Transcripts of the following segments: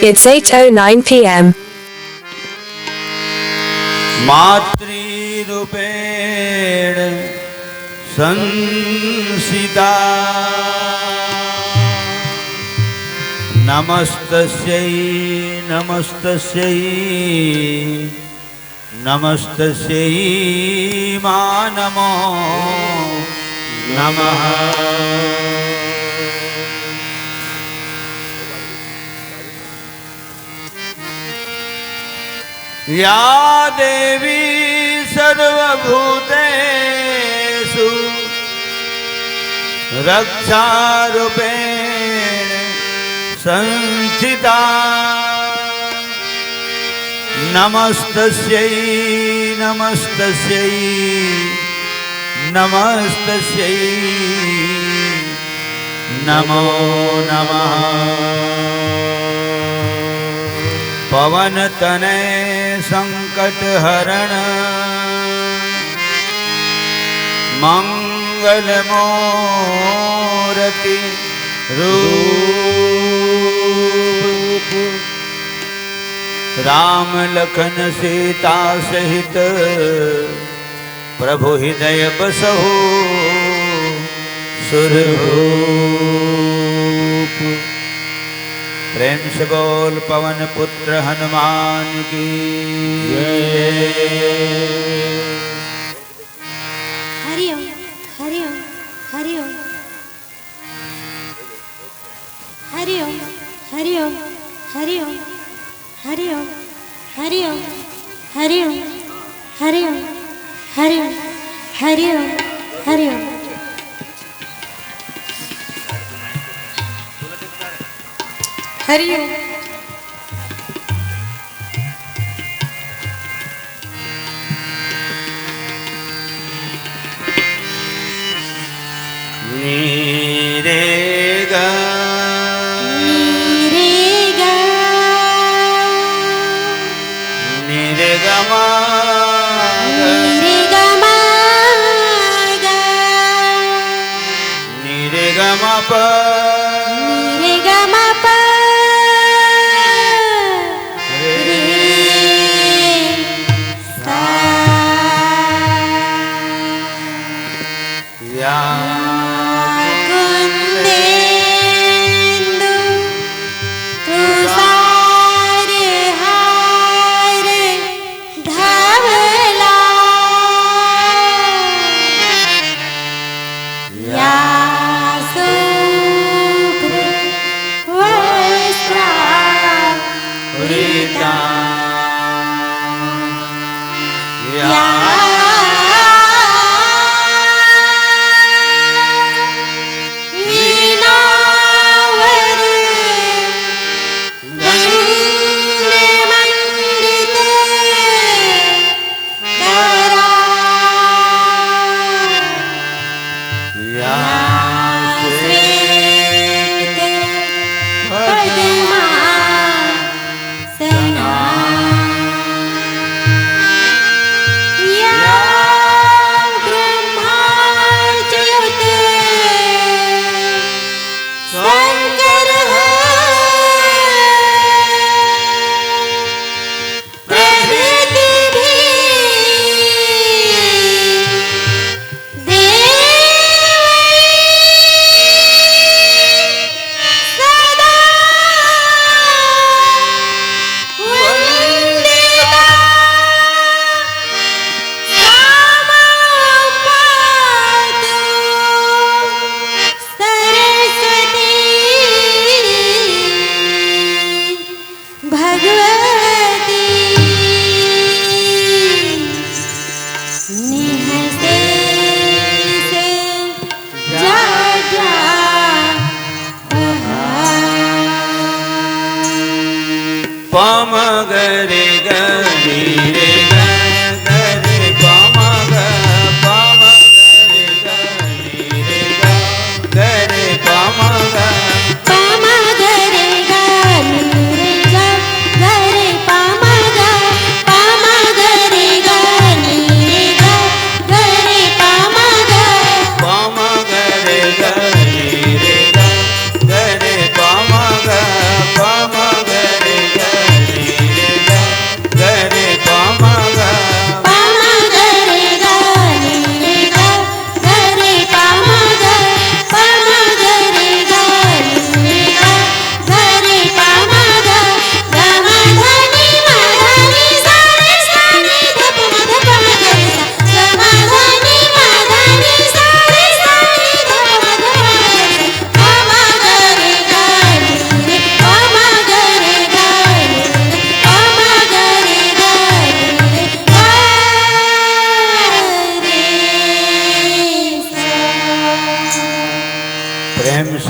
It's 8:09 p.m. मातृरूपेण संसिता नमस्तस्यै नमस्तस्यै नमस्तस्यै मा नमो नमः। या देवी सर्वभूतेषु रक्षारूपेण संस्थिता नमस्तस्यै नमस्तस्यै नमस्तस्यै नमो नमः। पवन तनय संकट हरण मंगल मूर्ति रूप राम लखन सीता सहित प्रभु हृदय बसहु सुरभूप। प्रेम से बोल पवन पुत्र हनुमान की हरिओम हरिओम हरिओम हरिओम हरिओम हरिओम हरिओम हरिओम हरिओम हरिओम हरिओम हरिओम हरिओम। हरिओम नीरेगा नीरेगा नीरेगमा नीरेगमा नीरेगमा प नीरेगमा प रे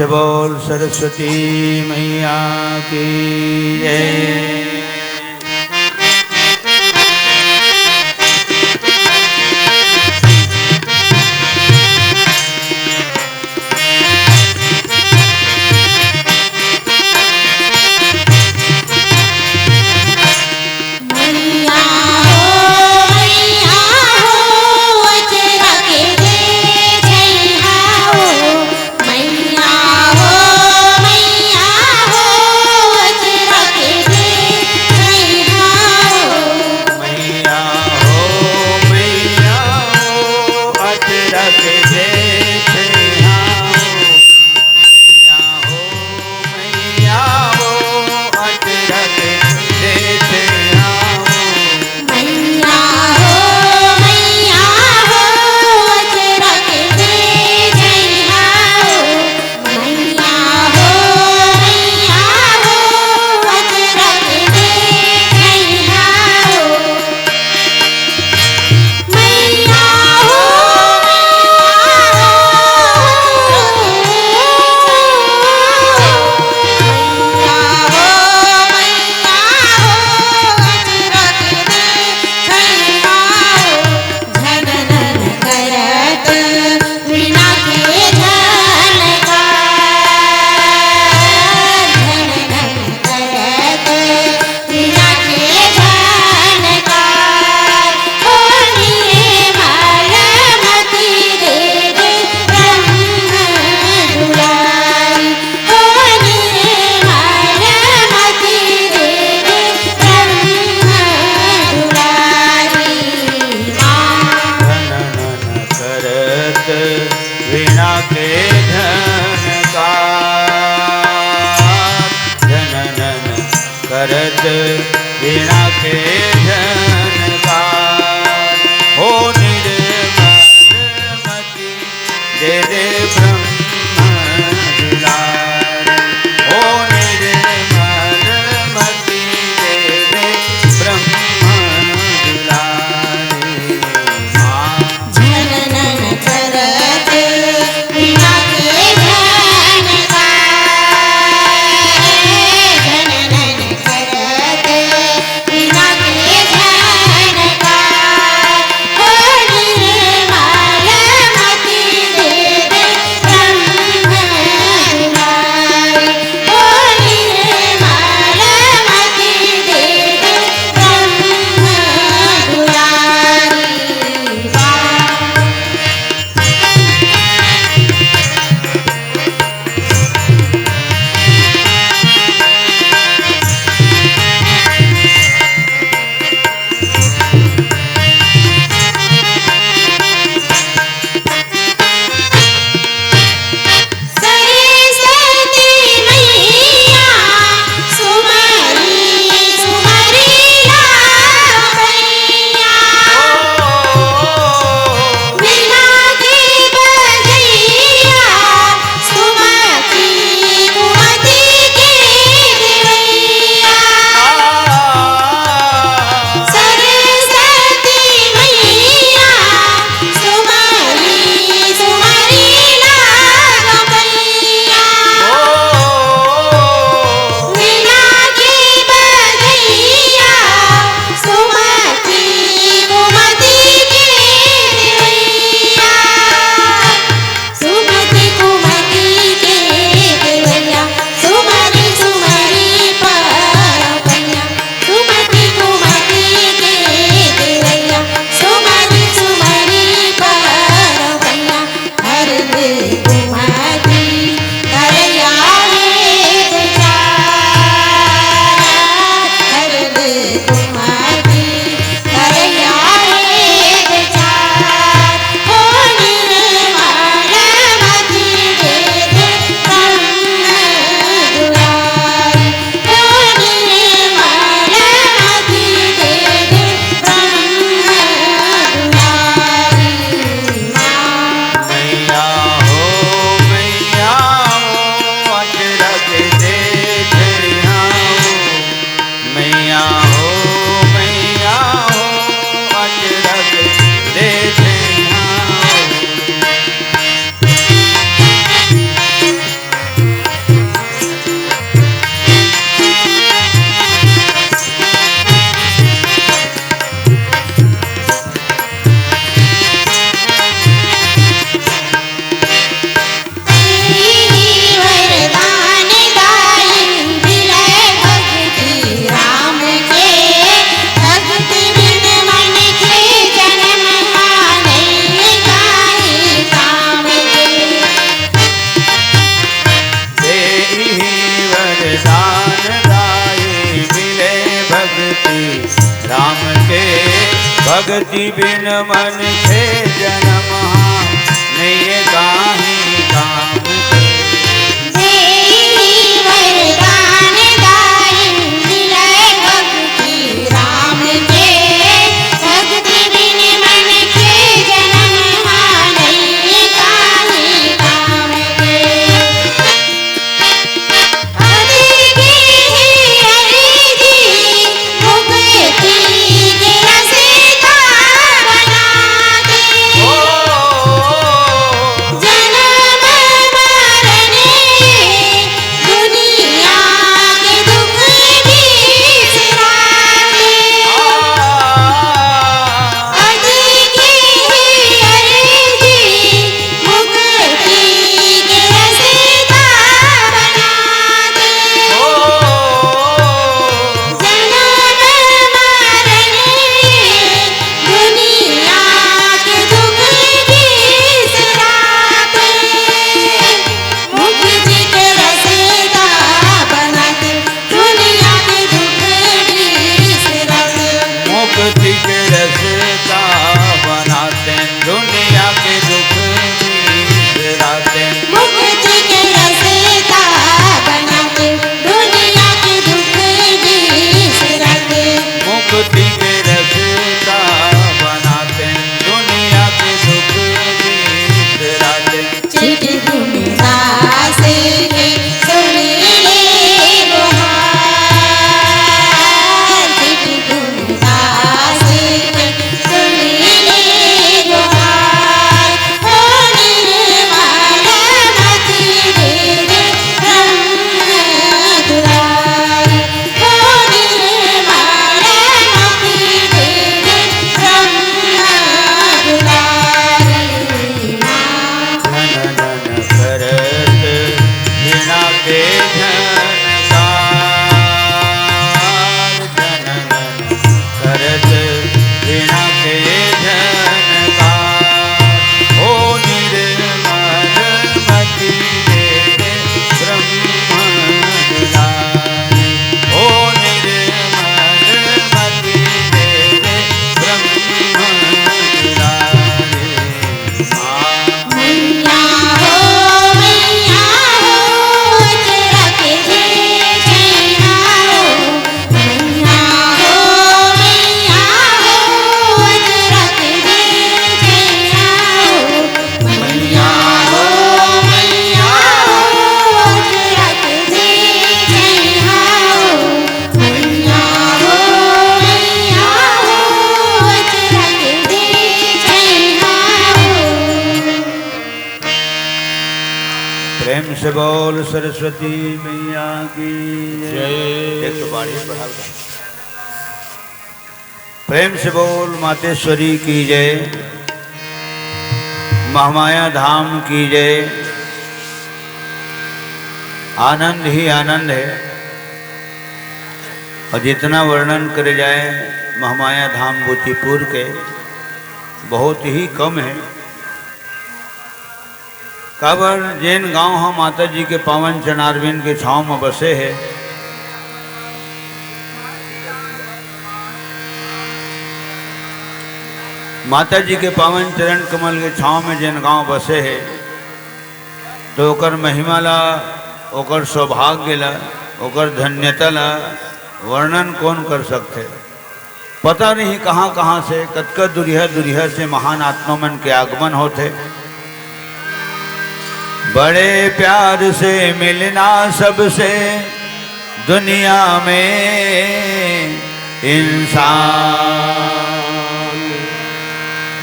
से बोल सरस्वती मैया की जय। करत वीणा के झनकार हो निर्मल मति दे दे ब्रह्म दुलारी हो निर्मल मति दे दे ब्रह्म दुलारी झनन करत वीणा के झनकार झनन करत वीणा के वरदान दाई मिले भक्ति राम के। भक्ति बिन मन थे जन्म नहीं काहि काम के। वरदान दाई मिले भक्ति राम के। भक्ति बिन मन के जन्म नहीं काहि काम के। हरि जी मुक्ति के रस्ता बना दे। जन्म मरण दुनिया के दुख बिसरा दे। हरि जी मुक्ति के रस्ता बना दे। जन्म मरण दुनिया के दुख बिसरा दे। मुक्ति के रस्ता बना दे। दुनिया के दुख बिसरा दे। मुक्ति के रस्ता बनाते दुनिया के दुख बिसराते। मुक्ति के रस्ता बना दे। दुनिया के दुख बिसरा दे। मुक्ति के रस्ता बनाते दुनिया के दुख बिसराते। चिट्ठी दास के सुन ले गुहार। चिट्ठी दास के सुन ले गुहार। ओ निर्मल मति दे दे ब्रह्म दुलारी। ओ निर्मल मति दे दे ब्रह्म दुलारी। धन धन करत वीणा के झनकार। धन धन करत वीणा के झनकार। ओ निर्मल मति दे दे ब्रह्म दुलारी। ओ निर्मल मति दे दे ब्रह्म दुलारी। मैया हो अचरा के दे छैया हो। मैया हो अचरा के दे छैया हो। मैया हो अचरा के दे छैया हो। मैया हो अचरा के दे छैया हो। प्रेम से बोल सरस्वती मैया की जय। 112 बढ़ा दो। प्रेम से बोल मातेश्वरी की जय। महामाया धाम की जय। आनंद ही आनंद है और जितना वर्णन करे जाए महामाया धाम भूतिपुर के बहुत ही कम है। काबर जैन गांव हम माता जी के पावन चरणारविंद के छांव में बसे है। माता जी के पावन चरण कमल के छांव में जैन गांव बसे है तो ओकर महिमा ला, ओकर सौभाग्य ला, ओकर धन्यता ला वर्णन कौन कर सकते। पता नहीं कहाँ कहाँ से कतका दुरिया दुरिया से महान आत्मा मन के आगमन होते। बड़े प्यार से मिलना सबसे दुनिया में इंसान।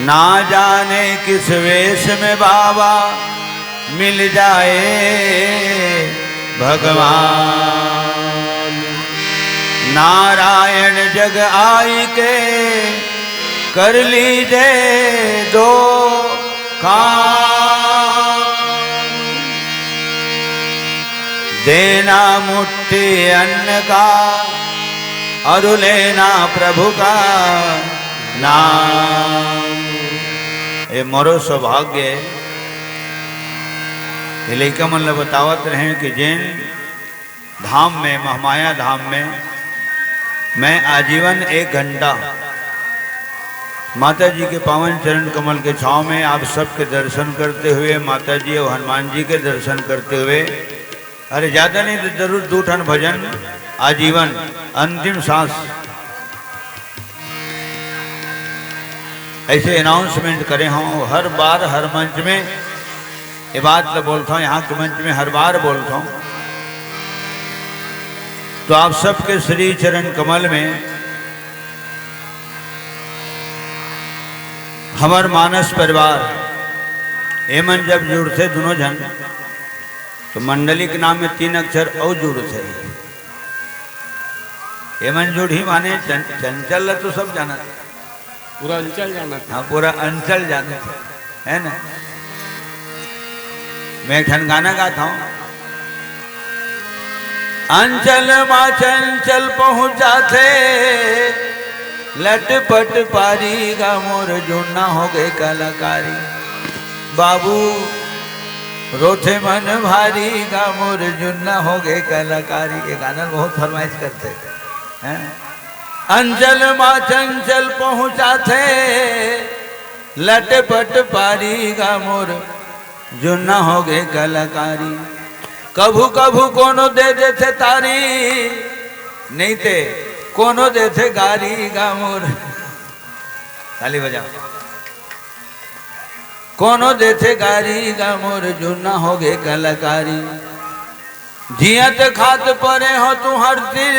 ना जाने किस वेश में बाबा मिल जाए भगवान। नारायण जग आई के कर लीजिए दो काम। देना मुट्ठी अन्न का और लेना प्रभु का नाम। ये मोरो सौभाग्य है। ये लइका मन ला बतावत रहे कि जैन धाम में, महामाया धाम में मैं आजीवन 1 घंटा माता जी के पावन चरण कमल के छांव में आप सबके दर्शन करते हुए, माता जी और हनुमान जी के दर्शन करते हुए, अरे ज़्यादा नहीं तो जरूर 2 ठन भजन आजीवन अंतिम सांस ऐसे अनाउंसमेंट करे हों। हर बार हर मंच में ये बात तो बोलता हूँ, यहाँ के मंच में हर बार बोलता हूँ। तो आप सबके श्री चरण कमल में हमार मानस परिवार एमन जब जुड़ते दोनों जन तो मंडली के नाम में 3 अक्षर और जुड़ते। एमन जुड़ ही माने चंचल तो सब जाना थे, पूरा अंचल जाना था। हाँ पूरा अंचल जाने थे, है ना। मैं एक ठन गाना गाता हूँ। अंचल माँ चंचल पहुँचाते लटपट पारी गा मोर जुड़ना हो गए कलाकारी। बाबू रोथे मन भारी गा मोर जुड़ना हो गए कलाकारी। ये गाना बहुत फरमाइश करते हैं। अंचल माँ चंचल पहुँचाते लटपट पारी गा मोर जुड़ना हो गए कलाकारी। कभू कभू कोनो दे देते तारी नहीं ते कोनो देते गारी गा मोर। ताली बजाओ। कोनो देते गारी गा मोर जुड़ना हो गए कलाकारी। जियत खात परे हो तू हर दिल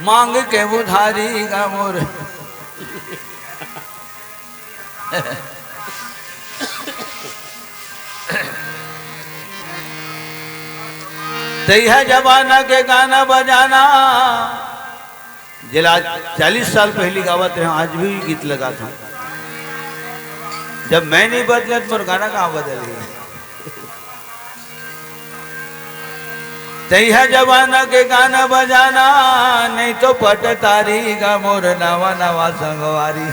मांग के उधारी गा मोर। तैया जमाना के गाना बजाना जिला 40 साल पहली गावत रहे, आज भी गीत लगा था। जब मैं नहीं बदला तो गाना कहाँ बदल गया। तैया जमाना के गाना बजाना नहीं तो पट तारी गा मोर नवा नवा संगवारी।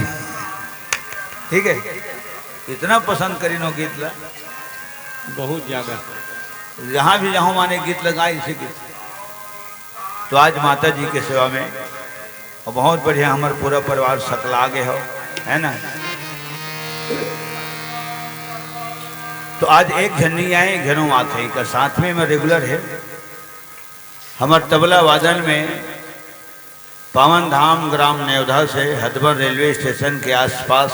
ठीक है, इतना पसंद करी नो गीत ला, बहुत ज्यादा। जहाँ भी जाऊँ माने गीत लगाए इसे गीत। तो आज माता जी के सेवा में और बहुत बढ़िया हमारे पूरा परिवार सकला गए हो, है ना। तो आज एक झन्नी आए घरों आते का साथ में मैं रेगुलर है। हमारे तबला वादन में पावन धाम ग्राम नेवधा से हदबन रेलवे स्टेशन के आसपास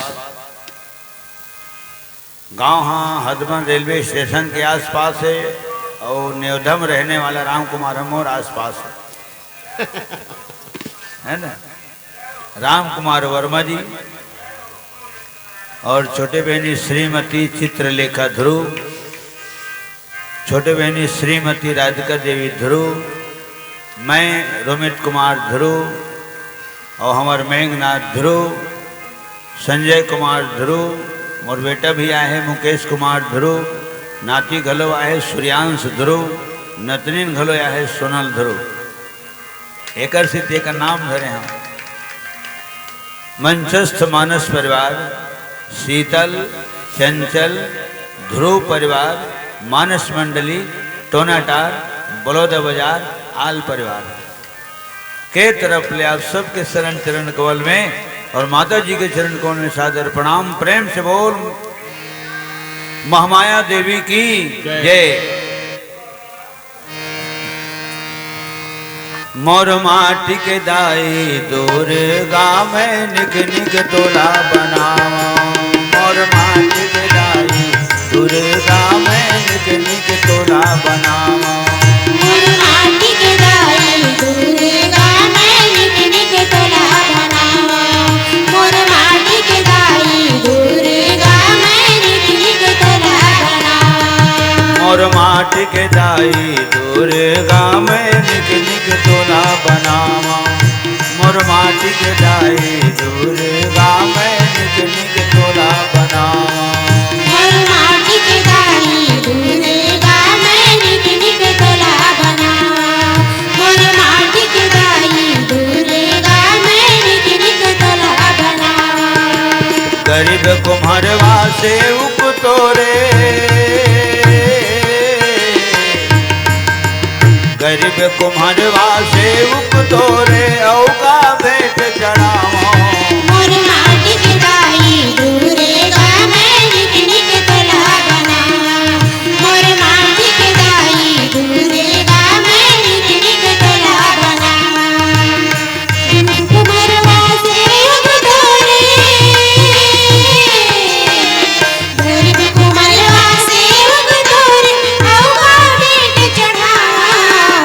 गांव, हाँ हदबन रेलवे स्टेशन के आसपास है। और नेवधा में रहने वाला राम कुमार हमोर आसपास है ना। राम कुमार वर्मा जी और छोटे बहनी श्रीमती चित्रलेखा ध्रुव, छोटे बहनी श्रीमती राधिका देवी ध्रुव, मैं रोमित कुमार ध्रुव और हमारे मेघनाथ ध्रुव, संजय कुमार ध्रुव, मोर बेटा भी आए हैं मुकेश कुमार ध्रुव, नाती घलो आए सूर्यांश ध्रुव, नतनीन घलो आए सोनल ध्रुव। एक सिद्ध एक नाम धरे हम। मंचस्थ मानस परिवार, शीतल, चंचल, ध्रुव परिवार, मानस मंडली, टोनाटार, बलौदा बाजार, आल परिवार के तरफ ले आप सबके शरण चरण कमल में और माता जी के चरण कमल में सादर प्रणाम। प्रेम से बोल महामाया देवी की जय। मोर माटी के दाई दुर्गा में निक निक तोला बनावा। मोर माटी के दाई दुर्गा में निक निक तोला बनावा। मोर माटी के दाई दुर्गा में निक निक तोला बनावा। मोर माटी के दाई दुर्गा में निक निक तोला बनावा। मोर माटी के दाई दुर्गा में निक निक तोला बनावा। मोर माटी के दाई दुर्गा में निक निक तोला बनावा। मोर माटी के दाई दुर्गा में निक निक तोला बनावा। मोर माटी के दाई दुर्गा में निक निक तोला बनावा। गरीब कुम्हरवा से उप तोरे, गरीब कुम्हरवा से उप तोरे औका भेंट चढ़ावो मोर माटी के दाई दुर्गा मैं निक निक तोला बनावा मोर माटी के दाई दुर्गा मैं निक निक तोला बनावा कुमारवा से उब तोरे गरीब कुमारवा से उब तोरे औका भेंट चढ़ावा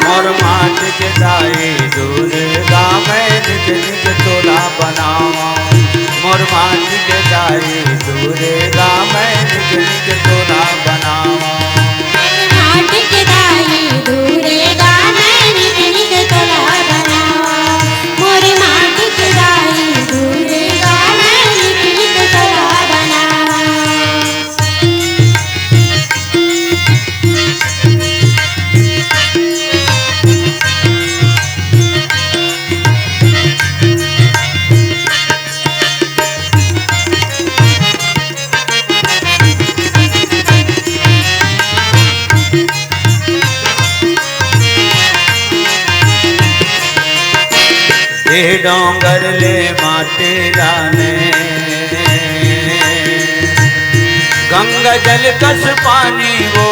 मोर माटी के दाई दुर्गा मैं निक निक तोला बनावा मोर माटी के दाई दुर्गा मैं निक निक तोला बनावा माटी के दाई दुर्गा मैं निक निक तोला बनावा मोर माटी के दाई दुर्गा मैं निक निक तोला बनावा ये डोंगर ले माटी लाने गंगा जल कस पानी वो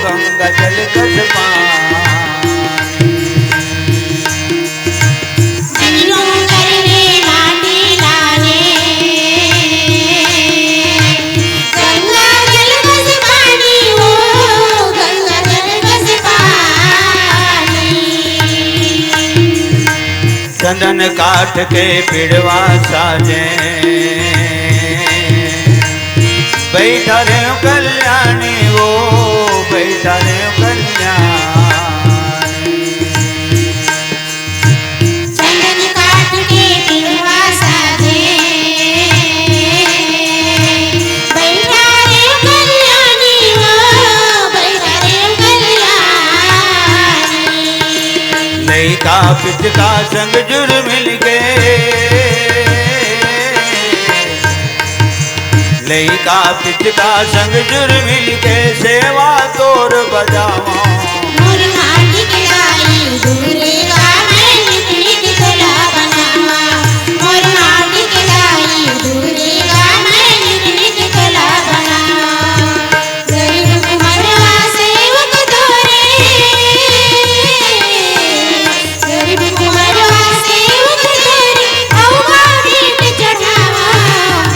गंगा जल कस पानी दिलों करने माटी लाने गंगा जल बस पानी वो गंगा जल बस पानी चंदन काठ के पिड़वा साजे बैठा रे कल्याणी वो बैठा रे कल्याणी चंदन काठ के पिड़वा साजे बैठा रे कल्याणी वो बैठा रे कल्याणी लइका पिचका संग जुर मिल के लइका पिचका संग जुर मिल के सेवा तोर बजावा मोर माटी के दाई दुर्गा मैं निक निक तोला बनावा मोर माटी के दाई दुर्गा मैं निक निक तोला बनावा गरीब कुमारवा से उब तोरे गरीब कुमारवा से उब तोरे औवा भेंट चढ़ावा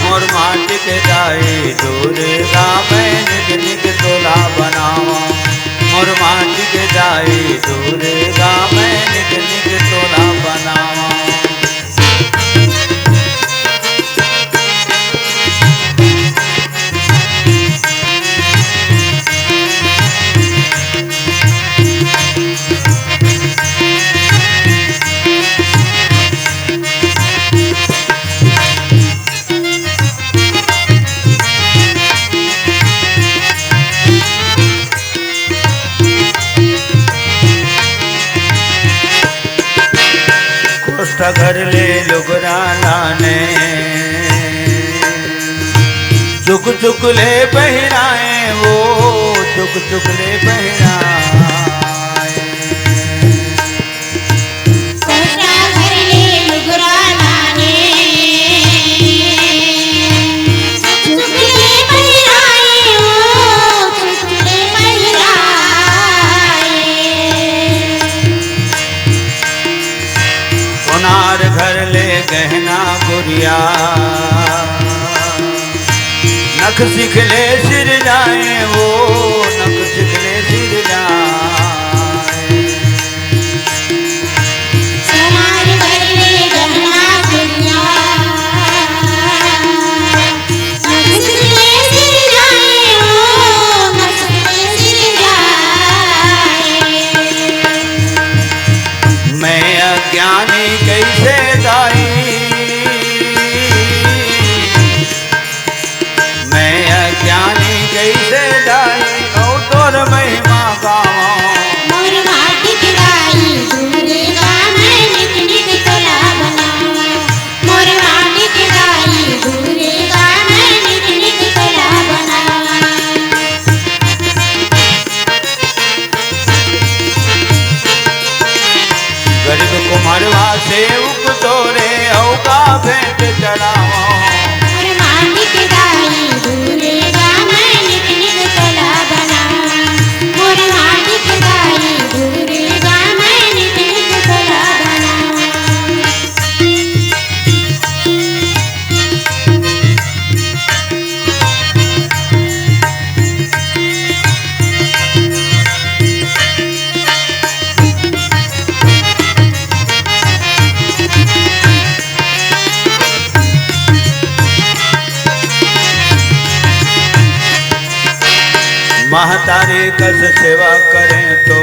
मोर माटी के दाई दुर्गा मैं निक निक तोला बनावा मोर माटी के दाई दुर्गा मैं निक निक तोला बनावा कोष्ठ घर ले लुगरा लाने चुक चुक ले पहनाए वो चुक चुक ले पहनाए कोष्ठा घर ले लुगरा लाने चुकले पहिराए वो चुकले पहिराए सोनार घर ले गहना गुड़िया नख सिखले सिर जाए वो नख सिखले सिर जाए सोनार घर ले गहना गुड़िया नक्सले सिर जाए वो नक्सले सिर जाए मैं अज्ञानी कैसे दाई मैं अज्ञानी कैसे दाई औ तोर महिमा गावा मोर माटी के दाई दुर्गा मैं निक निक तोला बनावा मोर माटी के दाई दुर्गा मैं निक निक तोला बनावा गरीब कुमारवा से उक तोरे औका भेंट चढ़ावा मोर माटी के दाई दुर्गा मैं नित नित तोला बनावा मोर माटी के दाई दुर्गा मैं नित नित तोला बनावा महतारी कस सेवा करें तो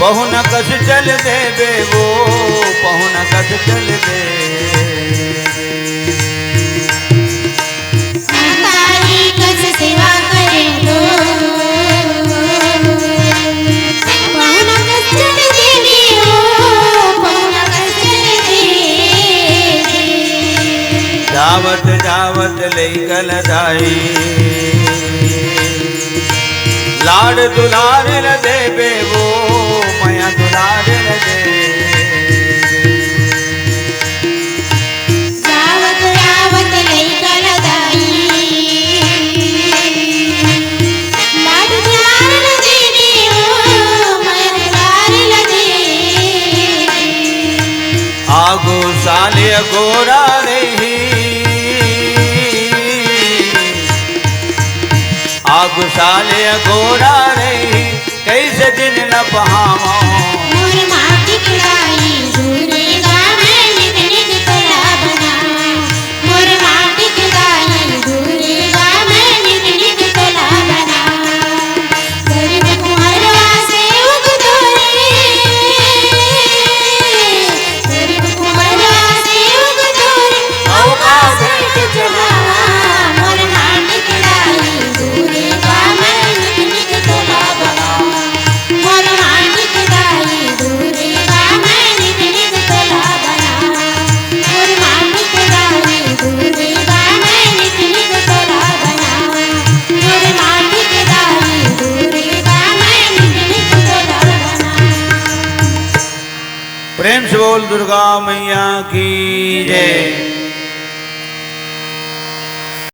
पहुन कस चल देवे वो पहुन कस चल दे महतारी कस सेवा करे तो पहुन कस चल देवी हो पहुन कस चल देवी जावत जावत लई गल दाई लाड दुलार ल देवे वो मया दुलार ल दे जावत जावत लई गल दाई लाड दुलार ल देवी हो मैं दुलार ल देवी आगो साले गोरा रही आगो साले गोरा रही कैसे दिन न पहावा मोर माटी के दाई दुर्गा मैं नित नित तोला बनावा मोर माटी के दाई दुर्गा मैं नित नित तोला बनावा गरीब कुंवरवा से उग तोरे गरीब कुंवरवा से उग तोरे औका भेंट चढ़ावा मोर माटी के दाई दुर्गा मैं नित नित तोला बनावा मोर माटी के दाई दुर्गा मैं नित नित तोला बनावा मोर माटी के दाई दुर्गा मैं नित नित तोला बनावा मोर माटी के दाई दुर्गा मैं नित नित तोला बनावा प्रेम से बोल दुर्गा मैया की जय।